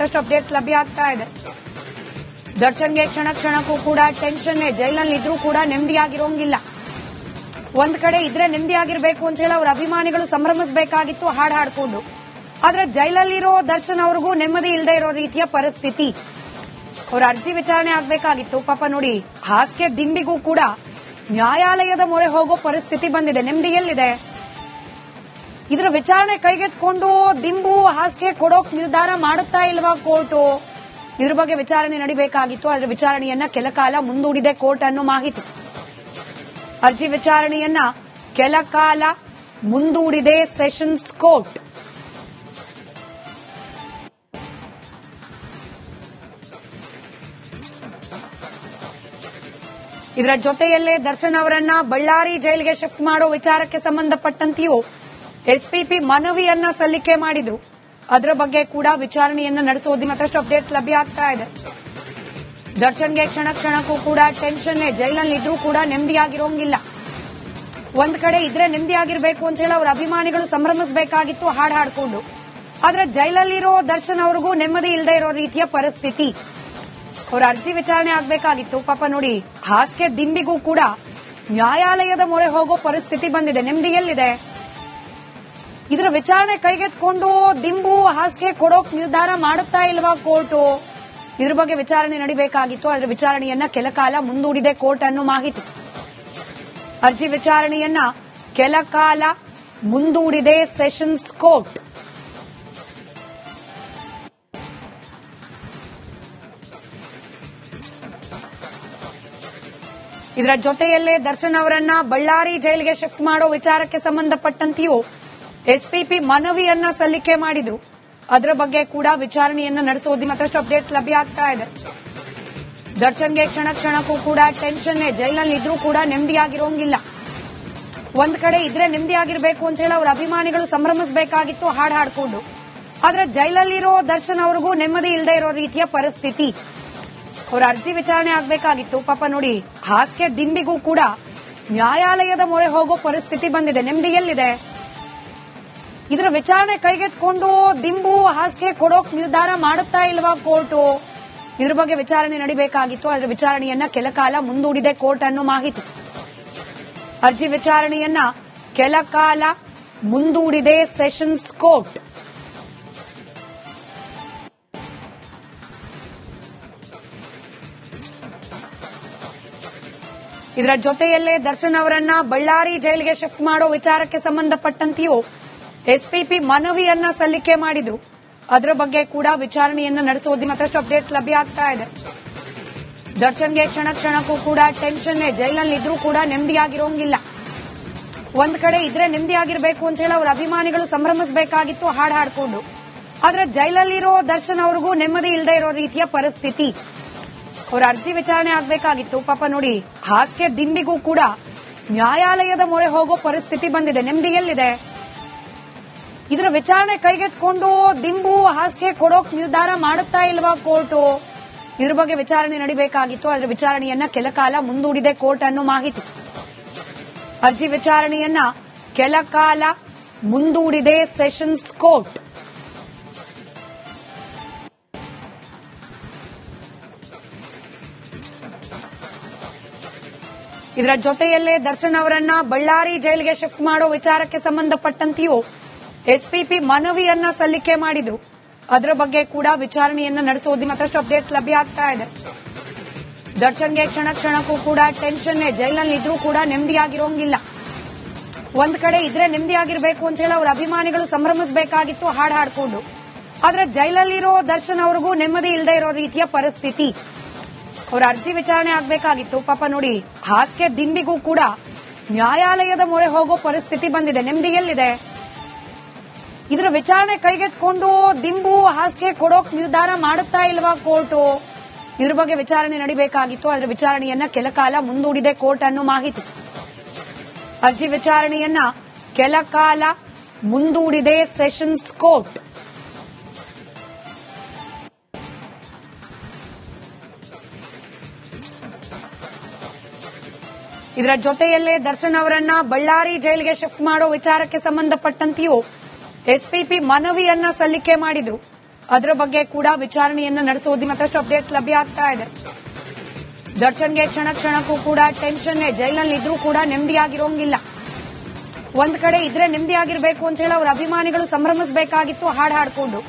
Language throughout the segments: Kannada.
ಮತ್ತಷ್ಟು ಅಪ್ಡೇಟ್ಸ್ ಲಭ್ಯ ಆಗ್ತಾ ಇದೆ. ದರ್ಶನ್ಗೆ ಕ್ಷಣ ಕ್ಷಣಕ್ಕೂ ಕೂಡ ಟೆನ್ಷನ್. ಜೈಲಲ್ಲಿ ಇದ್ರೂ ಕೂಡ ನೆಮ್ಮದಿಯಾಗಿರೋಂಗಿಲ್ಲ. ಒಂದ್ ಕಡೆ ಇದ್ರೆ ನೆಮ್ಮದಿಯಾಗಿರ್ಬೇಕು ಅಂತ ಹೇಳಿ ಅವ್ರ ಅಭಿಮಾನಿಗಳು ಸಂಭ್ರಮಿಸಬೇಕಾಗಿತ್ತು ಹಾಡು ಹಾಡ್ಕೊಂಡು. ಆದ್ರೆ ಜೈಲಲ್ಲಿರೋ ದರ್ಶನ್ ಅವ್ರಿಗೂ ನೆಮ್ಮದಿ ಇಲ್ಲದೆ ಇರೋ ರೀತಿಯ ಪರಿಸ್ಥಿತಿ. ಅವ್ರ ಅರ್ಜಿ ವಿಚಾರಣೆ ಆಗ್ಬೇಕಾಗಿತ್ತು. ಪಾಪ ನೋಡಿ, ಹಾಸ್ಯ ದಿಂಬಿಗೂ ಕೂಡ ನ್ಯಾಯಾಲಯದ ಮೊರೆ ಹೋಗೋ ಪರಿಸ್ಥಿತಿ ಬಂದಿದೆ. ನೆಮ್ಮದಿ ಎಲ್ಲಿದೆ? ಇದರ ವಿಚಾರಣೆ ಕೈಗೆತ್ಕೊಂಡು ದಿಂಬು ಹಾಸ್ಯ ಕೊಡೋಕ್ ನಿರ್ಧಾರ ಮಾಡುತ್ತಾ ಇಲ್ವಾ ಕೋರ್ಟು? ಇದ್ರ ಬಗ್ಗೆ ವಿಚಾರಣೆ ನಡೀಬೇಕಾಗಿತ್ತು. ಅದರ ವಿಚಾರಣೆಯನ್ನ ಕೆಲ ಕಾಲ ಮುಂದೂಡಿದೆ ಕೋರ್ಟ್ ಅನ್ನೋ ಮಾಹಿತಿ. ಅರ್ಜಿ ವಿಚಾರಣೆಯನ್ನ ಕೆಲ ಕಾಲ ಮುಂದೂಡಿದೆ ಸೆಷನ್ಸ್ ಕೋರ್ಟ್. ಇದರ ಜೊತೆಯಲ್ಲೇ ದರ್ಶನ್ ಅವರನ್ನ ಬಳ್ಳಾರಿ ಜೈಲಿಗೆ ಶಿಫ್ಟ್ ಮಾಡೋ ವಿಚಾರಕ್ಕೆ ಸಂಬಂಧಪಟ್ಟಂತೆಯೂ ಎಸ್ಪಿಪಿ ಮನವಿಯನ್ನ ಸಲ್ಲಿಕೆ ಮಾಡಿದ್ರು. ಅದರ ಬಗ್ಗೆ ಕೂಡ ವಿಚಾರಣೆಯನ್ನ ನಡೆಸೋದು. ಮತ್ತಷ್ಟು ಅಪ್ಡೇಟ್ಸ್ ಲಭ್ಯ ಆಗ್ತಾ ಇದೆ. ದರ್ಶನ್ಗೆ ಕ್ಷಣ ಕ್ಷಣಕ್ಕೂ ಕೂಡ ಟೆನ್ಷನ್. ಜೈಲಲ್ಲಿ ಇದ್ರೂ ಕೂಡ ನೆಮ್ಮದಿಯಾಗಿರೋಂಗಿಲ್ಲ. ಒಂದ್ ಕಡೆ ಇದ್ರೆ ನೆಮ್ಮದಿಯಾಗಿರ್ಬೇಕು ಅಂತ ಹೇಳಿ ಅವ್ರ ಅಭಿಮಾನಿಗಳು ಸಂಭ್ರಮಿಸಬೇಕಾಗಿತ್ತು ಹಾಡು ಹಾಡ್ಕೊಂಡು. ಆದ್ರೆ ಜೈಲಲ್ಲಿರೋ ದರ್ಶನ್ ಅವ್ರಿಗೂ ನೆಮ್ಮದಿ ಇಲ್ಲದೆ ಇರೋ ರೀತಿಯ ಪರಿಸ್ಥಿತಿ. ಅವ್ರ ಅರ್ಜಿ ವಿಚಾರಣೆ ಆಗ್ಬೇಕಾಗಿತ್ತು. ಪಾಪ ನೋಡಿ, ಹಾಸ್ಯ ದಿಂಬಿಗೂ ಕೂಡ ನ್ಯಾಯಾಲಯದ ಮೊರೆ ಹೋಗೋ ಪರಿಸ್ಥಿತಿ ಬಂದಿದೆ. ನೆಮ್ಮದಿ ಎಲ್ಲಿದೆ? ಇದರ ವಿಚಾರಣೆ ಕೈಗೆತ್ಕೊಂಡು ದಿಂಬು ಹಾಸ್ಯ ಕೊಡೋಕ್ ನಿರ್ಧಾರ ಮಾಡುತ್ತಾ ಇಲ್ವಾ ಕೋರ್ಟು? ಇದ್ರ ಬಗ್ಗೆ ವಿಚಾರಣೆ ನಡೀಬೇಕಾಗಿತ್ತು. ಅದರ ವಿಚಾರಣೆಯನ್ನ ಕೆಲ ಕಾಲ ಮುಂದೂಡಿದೆ ಕೋರ್ಟ್ ಅನ್ನೋ ಮಾಹಿತಿ. ಅರ್ಜಿ ವಿಚಾರಣೆಯನ್ನ ಕೆಲ ಕಾಲ ಮುಂದೂಡಿದೆ ಸೆಷನ್ಸ್ ಕೋರ್ಟ್. ಇದರ ಜೊತೆಯಲ್ಲೇ ದರ್ಶನ್ ಅವರನ್ನ ಬಳ್ಳಾರಿ ಜೈಲಿಗೆ ಶಿಫ್ಟ್ ಮಾಡೋ ವಿಚಾರಕ್ಕೆ ಸಂಬಂಧಪಟ್ಟಂತೆಯೂ ಎಸ್ಪಿಪಿ ಮನವಿಯನ್ನ ಸಲ್ಲಿಕೆ ಮಾಡಿದ್ರು. ಅದರ ಬಗ್ಗೆ ಕೂಡ ವಿಚಾರಣೆಯನ್ನ ನಡೆಸೋದು. ಮತ್ತಷ್ಟು ಅಪ್ಡೇಟ್ಸ್ ಲಭ್ಯ ಆಗ್ತಾ ಇದೆ. ದರ್ಶನ್ಗೆ ಕ್ಷಣ ಕ್ಷಣಕ್ಕೂ ಕೂಡ ಟೆನ್ಷನ್. ಜೈಲಲ್ಲಿ ಇದ್ರೂ ಕೂಡ ನೆಮ್ಮದಿಯಾಗಿರೋಂಗಿಲ್ಲ. ಒಂದ್ ಕಡೆ ಇದ್ರೆ ನೆಮ್ಮದಿಯಾಗಿರ್ಬೇಕು ಅಂತ ಹೇಳಿ ಅವ್ರ ಅಭಿಮಾನಿಗಳು ಸಂಭ್ರಮಿಸಬೇಕಾಗಿತ್ತು ಹಾಡು ಹಾಡ್ಕೊಂಡು. ಆದ್ರೆ ಜೈಲಲ್ಲಿರೋ ದರ್ಶನ್ ಅವ್ರಿಗೂ ನೆಮ್ಮದಿ ಇಲ್ಲದೆ ಇರೋ ರೀತಿಯ ಪರಿಸ್ಥಿತಿ. ಅವ್ರ ಅರ್ಜಿ ವಿಚಾರಣೆ ಆಗ್ಬೇಕಾಗಿತ್ತು. ಪಾಪ ನೋಡಿ, ಹಾಸ್ಯ ದಿಂಬಿಗೂ ಕೂಡ ನ್ಯಾಯಾಲಯದ ಮೊರೆ ಹೋಗೋ ಪರಿಸ್ಥಿತಿ ಬಂದಿದೆ. ನೆಮ್ಮದಿ ಎಲ್ಲಿದೆ? ಇದರ ವಿಚಾರಣೆ ಕೈಗೆತ್ಕೊಂಡು ದಿಂಬು ಹಾಸ್ಯ ಕೊಡೋಕ್ ನಿರ್ಧಾರ ಮಾಡುತ್ತಾ ಇಲ್ವಾ ಕೋರ್ಟು? ಇದ್ರ ಬಗ್ಗೆ ವಿಚಾರಣೆ ನಡೀಬೇಕಾಗಿತ್ತು. ಅದರ ವಿಚಾರಣೆಯನ್ನ ಕೆಲ ಕಾಲ ಮುಂದೂಡಿದೆ ಕೋರ್ಟ್ ಅನ್ನೋ ಮಾಹಿತಿ. ಅರ್ಜಿ ವಿಚಾರಣೆಯನ್ನ ಕೆಲ ಕಾಲ ಮುಂದೂಡಿದೆ ಸೆಷನ್ಸ್ ಕೋರ್ಟ್. ಇದರ ಜೊತೆಯಲ್ಲೇ ದರ್ಶನ್ ಅವರನ್ನ ಬಳ್ಳಾರಿ ಜೈಲಿಗೆ ಶಿಫ್ಟ್ ಮಾಡೋ ವಿಚಾರಕ್ಕೆ ಸಂಬಂಧಪಟ್ಟಂತೆಯೂ ಎಸ್ಪಿಪಿ ಮನವಿಯನ್ನ ಸಲ್ಲಿಕೆ ಮಾಡಿದ್ರು. ಅದರ ಬಗ್ಗೆ ಕೂಡ ವಿಚಾರಣೆಯನ್ನ ನಡೆಸೋದು. ಮತ್ತಷ್ಟು ಅಪ್ಡೇಟ್ಸ್ ಲಭ್ಯ ಆಗ್ತಾ ಇದೆ. ದರ್ಶನ್ಗೆ ಕ್ಷಣ ಕ್ಷಣಕ್ಕೂ ಕೂಡ ಟೆನ್ಷನ್. ಜೈಲಲ್ಲಿ ಇದ್ರೂ ಕೂಡ ನೆಮ್ಮದಿಯಾಗಿರೋಂಗಿಲ್ಲ. ಒಂದ್ ಕಡೆ ಇದ್ರೆ ನೆಮ್ಮದಿಯಾಗಿರ್ಬೇಕು ಅಂತ ಹೇಳಿ ಅವ್ರ ಅಭಿಮಾನಿಗಳು ಸಂಭ್ರಮಿಸಬೇಕಾಗಿತ್ತು ಹಾಡು ಹಾಡ್ಕೊಂಡು. ಆದ್ರೆ ಜೈಲಲ್ಲಿರೋ ದರ್ಶನ್ ಅವ್ರಿಗೂ ನೆಮ್ಮದಿ ಇಲ್ಲದೆ ಇರೋ ರೀತಿಯ ಪರಿಸ್ಥಿತಿ. ಅವ್ರ ಅರ್ಜಿ ವಿಚಾರಣೆ ಆಗ್ಬೇಕಾಗಿತ್ತು. ಪಾಪ ನೋಡಿ, ಹಾಸ್ಯ ದಿಂಬಿಗೂ ಕೂಡ ನ್ಯಾಯಾಲಯದ ಮೊರೆ ಹೋಗೋ ಪರಿಸ್ಥಿತಿ ಬಂದಿದೆ. ನೆಮ್ಮದಿ ಎಲ್ಲಿದೆ? ಇದರ ವಿಚಾರಣೆ ಕೈಗೆತ್ಕೊಂಡು ದಿಂಬು ಹಾಸ್ಯ ಕೊಡೋಕ್ ನಿರ್ಧಾರ ಮಾಡುತ್ತಾ ಇಲ್ವಾ ಕೋರ್ಟು? ಇದ್ರ ಬಗ್ಗೆ ವಿಚಾರಣೆ ನಡೀಬೇಕಾಗಿತ್ತು. ಅದರ ವಿಚಾರಣೆಯನ್ನ ಕೆಲ ಕಾಲ ಮುಂದೂಡಿದೆ ಕೋರ್ಟ್ ಅನ್ನೋ ಮಾಹಿತಿ. ಅರ್ಜಿ ವಿಚಾರಣೆಯನ್ನ ಕೆಲ ಕಾಲ ಮುಂದೂಡಿದೆ ಸೆಷನ್ಸ್ ಕೋರ್ಟ್. ಇದರ ಜೊತೆಯಲ್ಲೇ ದರ್ಶನ್ ಅವರನ್ನ ಬಳ್ಳಾರಿ ಜೈಲಿಗೆ ಶಿಫ್ಟ್ ಮಾಡೋ ವಿಚಾರಕ್ಕೆ ಸಂಬಂಧಪಟ್ಟಂತೆಯೂ ಎಸ್ಪಿಪಿ ಮನವಿಯನ್ನ ಸಲ್ಲಿಕೆ ಮಾಡಿದ್ರು. ಅದರ ಬಗ್ಗೆ ಕೂಡ ವಿಚಾರಣೆಯನ್ನ ನಡೆಸೋದು. ಮತ್ತಷ್ಟು ಅಪ್ಡೇಟ್ಸ್ ಲಭ್ಯ ಆಗ್ತಾ ಇದೆ. ದರ್ಶನ್ಗೆ ಕ್ಷಣ ಕ್ಷಣಕ್ಕೂ ಕೂಡ ಟೆನ್ಷನ್. ಜೈಲಲ್ಲಿ ಇದ್ರೂ ಕೂಡ ನೆಮ್ಮದಿಯಾಗಿರೋಂಗಿಲ್ಲ. ಒಂದ್ ಕಡೆ ಇದ್ರೆ ನೆಮ್ಮದಿಯಾಗಿರ್ಬೇಕು ಅಂತ ಹೇಳಿ ಅವ್ರ ಅಭಿಮಾನಿಗಳು ಸಂಭ್ರಮಿಸಬೇಕಾಗಿತ್ತು ಹಾಡು ಹಾಡ್ಕೊಂಡು. ಆದ್ರೆ ಜೈಲಲ್ಲಿರೋ ದರ್ಶನ್ ಅವ್ರಿಗೂ ನೆಮ್ಮದಿ ಇಲ್ಲದೆ ಇರೋ ರೀತಿಯ ಪರಿಸ್ಥಿತಿ. ಅವ್ರ ಅರ್ಜಿ ವಿಚಾರಣೆ ಆಗ್ಬೇಕಾಗಿತ್ತು. ಪಾಪ ನೋಡಿ, ಹಾಸ್ಯ ದಿಂಬಿಗೂ ಕೂಡ ನ್ಯಾಯಾಲಯದ ಮೊರೆ ಹೋಗೋ ಪರಿಸ್ಥಿತಿ ಬಂದಿದೆ. ನೆಮ್ಮದಿ ಎಲ್ಲಿದೆ? ಇದರ ವಿಚಾರಣೆ ಕೈಗೆತ್ಕೊಂಡು ದಿಂಬು ಹಾಸ್ಯ ಕೊಡೋಕ್ ನಿರ್ಧಾರ ಮಾಡುತ್ತಾ ಇಲ್ವಾ ಕೋರ್ಟು? ಇದ್ರ ಬಗ್ಗೆ ವಿಚಾರಣೆ ನಡೀಬೇಕಾಗಿತ್ತು. ಅದರ ವಿಚಾರಣೆಯನ್ನ ಕೆಲ ಕಾಲ ಮುಂದೂಡಿದೆ ಕೋರ್ಟ್ ಅನ್ನೋ ಮಾಹಿತಿ. ಅರ್ಜಿ ವಿಚಾರಣೆಯನ್ನ ಕೆಲ ಕಾಲ ಮುಂದೂಡಿದೆ ಸೆಷನ್ಸ್ ಕೋರ್ಟ್. ಇದರ ಜೊತೆಯಲ್ಲೇ ದರ್ಶನ್ ಅವರನ್ನ ಬಳ್ಳಾರಿ ಜೈಲಿಗೆ ಶಿಫ್ಟ್ ಮಾಡೋ ವಿಚಾರಕ್ಕೆ ಸಂಬಂಧಪಟ್ಟಂತೆಯೂ ಎಸ್ಪಿಪಿ ಮನವಿಯನ್ನ ಸಲ್ಲಿಕೆ ಮಾಡಿದ್ರು. ಅದರ ಬಗ್ಗೆ ಕೂಡ ವಿಚಾರಣೆಯನ್ನ ನಡೆಸೋದು ಮತ್ತಷ್ಟು ಅಪ್ಡೇಟ್ಸ್ ಲಭ್ಯ ಆಗ್ತಾ ಇದೆ. ದರ್ಶನ್ಗೆ ಕ್ಷಣ ಕ್ಷಣಕ್ಕೂ ಕೂಡ ಟೆನ್ಷನ್, ಜೈಲಲ್ಲಿ ಇದ್ರೂ ಕೂಡ ನೆಮ್ಮದಿಯಾಗಿರೋಂಗಿಲ್ಲ. ಒಂದ್ ಕಡೆ ಇದ್ರೆ ನೆಮ್ಮದಿಯಾಗಿರ್ಬೇಕು ಅಂತ ಹೇಳಿ ಅವ್ರ ಅಭಿಮಾನಿಗಳು ಸಂಭ್ರಮಿಸಬೇಕಾಗಿತ್ತು ಹಾಡು ಹಾಡ್ಕೊಂಡು.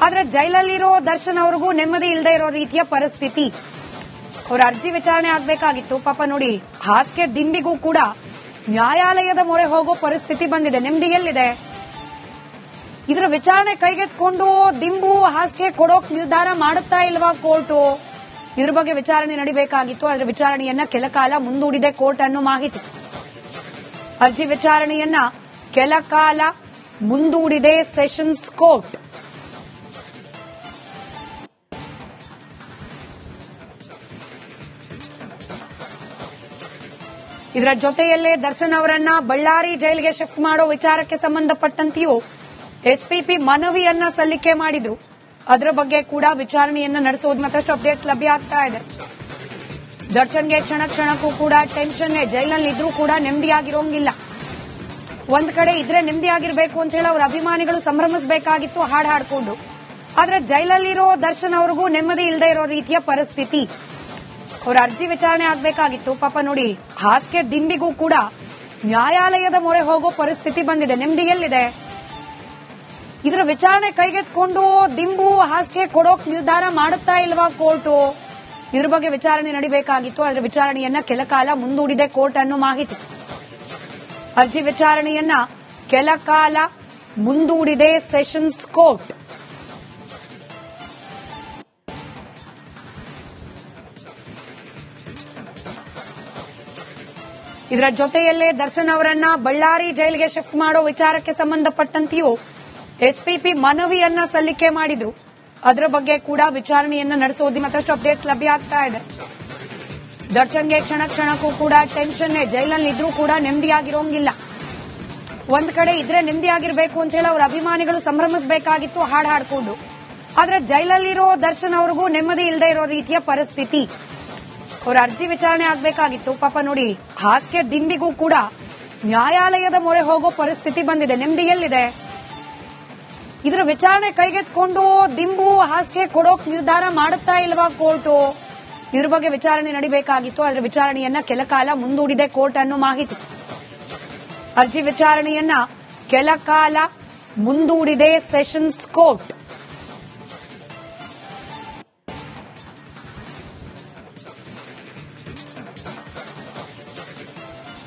ಆದ್ರೆ ಜೈಲಲ್ಲಿರೋ ದರ್ಶನ್ ಅವ್ರಿಗೂ ನೆಮ್ಮದಿ ಇಲ್ಲದೆ ಇರೋ ರೀತಿಯ ಪರಿಸ್ಥಿತಿ. ಅವ್ರ ಅರ್ಜಿ ವಿಚಾರಣೆ ಆಗ್ಬೇಕಾಗಿತ್ತು. ಪಾಪ ನೋಡಿ, ಹಾಸ್ಯ ದಿಂಬಿಗೂ ಕೂಡ ನ್ಯಾಯಾಲಯದ ಮೊರೆ ಹೋಗೋ ಪರಿಸ್ಥಿತಿ ಬಂದಿದೆ. ನೆಮ್ಮದಿ ಎಲ್ಲಿದೆ? ಇದರ ವಿಚಾರಣೆ ಕೈಗೆತ್ಕೊಂಡು ದಿಂಬು ಹಾಸ್ಯ ಕೊಡೋಕ್ ನಿರ್ಧಾರ ಮಾಡುತ್ತಾ ಇಲ್ವಾ ಕೋರ್ಟು? ಇದ್ರ ಬಗ್ಗೆ ವಿಚಾರಣೆ ನಡೀಬೇಕಾಗಿತ್ತು. ಅದರ ವಿಚಾರಣೆಯನ್ನ ಕೆಲ ಕಾಲ ಮುಂದೂಡಿದೆ ಕೋರ್ಟ್ ಅನ್ನೋ ಮಾಹಿತಿ. ಅರ್ಜಿ ವಿಚಾರಣೆಯನ್ನ ಕೆಲ ಕಾಲ ಮುಂದೂಡಿದೆ ಸೆಷನ್ಸ್ ಕೋರ್ಟ್. ಇದರ ಜೊತೆಯಲ್ಲೇ ದರ್ಶನ್ ಅವರನ್ನ ಬಳ್ಳಾರಿ ಜೈಲಿಗೆ ಶಿಫ್ಟ್ ಮಾಡೋ ವಿಚಾರಕ್ಕೆ ಸಂಬಂಧಪಟ್ಟಂತೆಯೂ ಎಸ್ಪಿಪಿ ಮನವಿಯನ್ನ ಸಲ್ಲಿಕೆ ಮಾಡಿದ್ರು. ಅದರ ಬಗ್ಗೆ ಕೂಡ ವಿಚಾರಣೆಯನ್ನ ನಡೆಸೋದು ಮತ್ತಷ್ಟು ಅಪ್ಡೇಟ್ಸ್ ಲಭ್ಯ ಆಗ್ತಾ ಇದೆ. ದರ್ಶನ್ಗೆ ಕ್ಷಣ ಕ್ಷಣಕ್ಕೂ ಕೂಡ ಟೆನ್ಷನ್, ಜೈಲಲ್ಲಿ ಇದ್ರೂ ಕೂಡ ನೆಮ್ಮದಿಯಾಗಿರೋಂಗಿಲ್ಲ. ಒಂದ್ ಕಡೆ ಇದ್ರೆ ನೆಮ್ಮದಿಯಾಗಿರ್ಬೇಕು ಅಂತ ಹೇಳಿ ಅವ್ರ ಅಭಿಮಾನಿಗಳು ಸಂಭ್ರಮಿಸಬೇಕಾಗಿತ್ತು ಹಾಡು ಹಾಡ್ಕೊಂಡು. ಆದ್ರೆ ಜೈಲಲ್ಲಿರೋ ದರ್ಶನ್ ಅವ್ರಿಗೂ ನೆಮ್ಮದಿ ಇಲ್ಲದೆ ಇರೋ ರೀತಿಯ ಪರಿಸ್ಥಿತಿ. ಅವ್ರ ಅರ್ಜಿ ವಿಚಾರಣೆ ಆಗ್ಬೇಕಾಗಿತ್ತು. ಪಾಪ ನೋಡಿ, ಹಾಸ್ಯ ದಿಂಬಿಗೂ ಕೂಡ ನ್ಯಾಯಾಲಯದ ಮೊರೆ ಹೋಗೋ ಪರಿಸ್ಥಿತಿ ಬಂದಿದೆ. ನೆಮ್ಮದಿ ಎಲ್ಲಿದೆ? ಇದರ ವಿಚಾರಣೆ ಕೈಗೆತ್ಕೊಂಡು ದಿಂಬು ಹಾಸ್ಯ ಕೊಡೋಕ್ ನಿರ್ಧಾರ ಮಾಡುತ್ತಾ ಇಲ್ವಾ ಕೋರ್ಟು? ಇದ್ರ ಬಗ್ಗೆ ವಿಚಾರಣೆ ನಡೀಬೇಕಾಗಿತ್ತು. ಅದರ ವಿಚಾರಣೆಯನ್ನ ಕೆಲ ಕಾಲ ಮುಂದೂಡಿದೆ ಕೋರ್ಟ್ ಅನ್ನೋ ಮಾಹಿತಿ. ಅರ್ಜಿ ವಿಚಾರಣೆಯನ್ನ ಕೆಲ ಕಾಲ ಮುಂದೂಡಿದೆ ಸೆಷನ್ಸ್ ಕೋರ್ಟ್. ಇದರ ಜೊತೆಯಲ್ಲೇ ದರ್ಶನ್ ಅವರನ್ನ ಬಳ್ಳಾರಿ ಜೈಲಿಗೆ ಶಿಫ್ಟ್ ಮಾಡೋ ವಿಚಾರಕ್ಕೆ ಸಂಬಂಧಪಟ್ಟಂತೆಯೂ ಎಸ್ಪಿಪಿ ಮನವಿಯನ್ನ ಸಲ್ಲಿಕೆ ಮಾಡಿದ್ರು. ಅದರ ಬಗ್ಗೆ ಕೂಡ ವಿಚಾರಣೆಯನ್ನ ನಡೆಸೋದು ಮತ್ತಷ್ಟು ಅಪ್ಡೇಟ್ಸ್ ಲಭ್ಯ ಆಗ್ತಾ ಇದೆ. ದರ್ಶನ್ಗೆ ಕ್ಷಣ ಕ್ಷಣಕ್ಕೂ ಕೂಡ ಟೆನ್ಷನ್, ಜೈಲಲ್ಲಿ ಇದ್ರೂ ಕೂಡ ನೆಮ್ಮದಿಯಾಗಿರೋಂಗಿಲ್ಲ. ಒಂದ್ ಕಡೆ ಇದ್ರೆ ನೆಮ್ಮದಿಯಾಗಿರ್ಬೇಕು ಅಂತ ಹೇಳಿ ಅವ್ರ ಅಭಿಮಾನಿಗಳು ಸಂಭ್ರಮಿಸಬೇಕಾಗಿತ್ತು ಹಾಡು ಹಾಡ್ಕೊಂಡು. ಆದ್ರೆ ಜೈಲಲ್ಲಿರೋ ದರ್ಶನ್ ಅವ್ರಿಗೂ ನೆಮ್ಮದಿ ಇಲ್ಲದೆ ಇರೋ ರೀತಿಯ ಪರಿಸ್ಥಿತಿ. ಅವ್ರ ಅರ್ಜಿ ವಿಚಾರಣೆ ಆಗ್ಬೇಕಾಗಿತ್ತು. ಪಾಪ ನೋಡಿ, ಹಾಸ್ಯ ದಿಂಬಿಗೂ ಕೂಡ ನ್ಯಾಯಾಲಯದ ಮೊರೆ ಹೋಗೋ ಪರಿಸ್ಥಿತಿ ಬಂದಿದೆ. ನೆಮ್ಮದಿ ಎಲ್ಲಿದೆ? ಇದರ ವಿಚಾರಣೆ ಕೈಗೆತ್ಕೊಂಡು ದಿಂಬು ಹಾಸ್ಯ ಕೊಡೋಕ್ ನಿರ್ಧಾರ ಮಾಡುತ್ತಾ ಇಲ್ವಾ ಕೋರ್ಟು? ಇದ್ರ ಬಗ್ಗೆ ವಿಚಾರಣೆ ನಡೀಬೇಕಾಗಿತ್ತು. ಅದರ ವಿಚಾರಣೆಯನ್ನ ಕೆಲ ಕಾಲ ಮುಂದೂಡಿದೆ ಕೋರ್ಟ್ ಅನ್ನೋ ಮಾಹಿತಿ. ಅರ್ಜಿ ವಿಚಾರಣೆಯನ್ನ ಕೆಲ ಕಾಲ ಮುಂದೂಡಿದೆ ಸೆಷನ್ಸ್ ಕೋರ್ಟ್.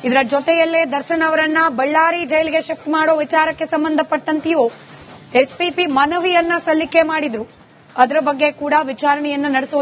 ಇದರ ಜೊತೆಯಲ್ಲೇ ದರ್ಶನ್ ಅವರನ್ನ ಬಳ್ಳಾರಿ ಜೈಲಿಗೆ ಶಿಫ್ಟ್ ಮಾಡೋ ವಿಚಾರಕ್ಕೆ ಸಂಬಂಧಪಟ್ಟಂತೆಯೂ ಎಸ್ಪಿಪಿ ಮನವಿಯನ್ನ ಸಲ್ಲಿಕೆ ಮಾಡಿದ್ರು. ಅದರ ಬಗ್ಗೆ ಕೂಡ ವಿಚಾರಣೆಯನ್ನ ನಡೆಸೋದು